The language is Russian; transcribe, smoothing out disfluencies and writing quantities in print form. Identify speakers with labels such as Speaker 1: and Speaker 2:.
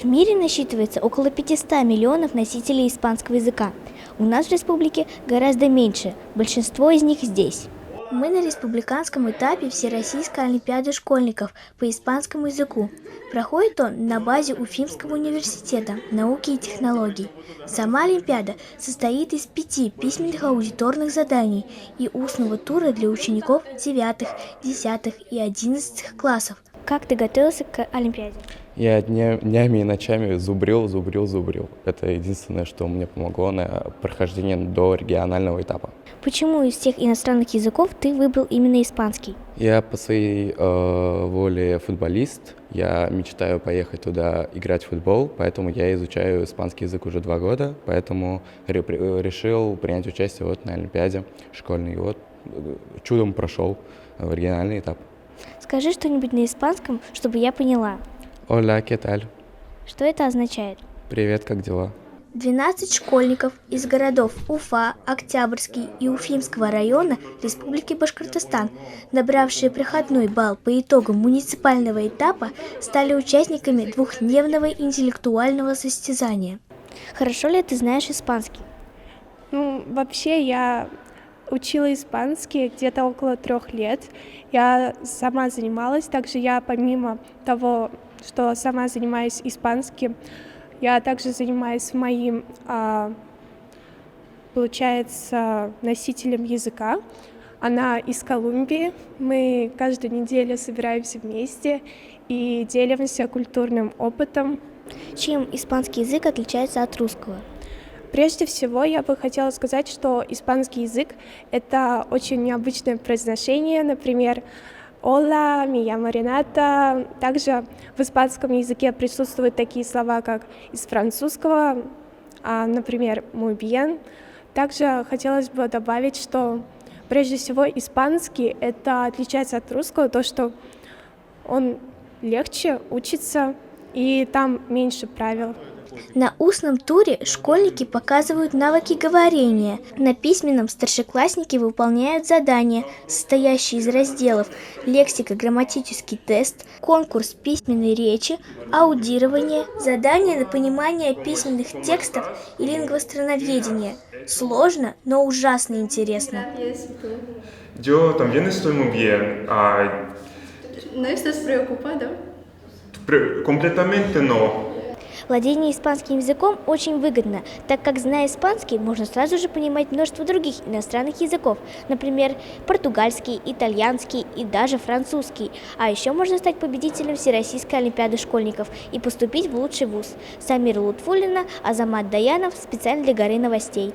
Speaker 1: мире насчитывается около 500 миллионов носителей испанского языка. У нас в республике гораздо меньше, большинство из них здесь. Мы на республиканском этапе Всероссийской олимпиады школьников по испанскому языку. Проходит он на базе Уфимского университета науки и технологий. Сама олимпиада состоит из 5 письменных аудиторных заданий и устного тура для учеников 9, 10 и 11 классов. Как ты готовился к олимпиаде?
Speaker 2: Я днями и ночами зубрил. Это единственное, что мне помогло на прохождение до регионального этапа.
Speaker 1: Почему из всех иностранных языков ты выбрал именно испанский?
Speaker 2: Я по своей воле футболист. Я мечтаю поехать туда играть в футбол, поэтому я изучаю испанский язык уже 2 года, поэтому решил принять участие на Олимпиаде школьной. И чудом прошел в региональный этап.
Speaker 1: Скажи что-нибудь на испанском, чтобы я поняла.
Speaker 2: Hola, ¿qué tal?
Speaker 1: Что это означает?
Speaker 2: Привет, как дела? 12
Speaker 1: школьников из городов Уфа, Октябрьский и Уфимского района Республики Башкортостан, набравшие проходной балл по итогам муниципального этапа, стали участниками двухдневного интеллектуального состязания. Хорошо ли ты знаешь испанский?
Speaker 3: Вообще я учила испанский где-то около 3 лет. Я сама занималась, также я помимо того, что сама занимаюсь испанским, я также занимаюсь моим, получается, носителем языка. Она из Колумбии. Мы каждую неделю собираемся вместе и делимся культурным опытом.
Speaker 1: Чем испанский язык отличается от русского?
Speaker 3: Прежде всего, я бы хотела сказать, что испанский язык — это очень необычное произношение. Например, «Hola, me llamo Renata». Также в испанском языке присутствуют такие слова, как из французского, например, «muy bien». Также хотелось бы добавить, что прежде всего испанский это отличается от русского, то, что он легче учится и там меньше правил.
Speaker 1: На устном туре школьники показывают навыки говорения. На письменном старшеклассники выполняют задания, состоящие из разделов лексико-грамматический тест, конкурс письменной речи, аудирование, задания на понимание письменных текстов и лингвостроноведение. Сложно, но ужасно интересно.
Speaker 4: Yo también estoy muy bien.
Speaker 5: ¿No estás preocupada?
Speaker 4: Completamente no.
Speaker 1: Владение испанским языком очень выгодно, так как, зная испанский, можно сразу же понимать множество других иностранных языков, например, португальский, итальянский и даже французский. А еще можно стать победителем Всероссийской олимпиады школьников и поступить в лучший вуз. Самира Лутфуллина, Азамат Даянов, специально для Горы новостей.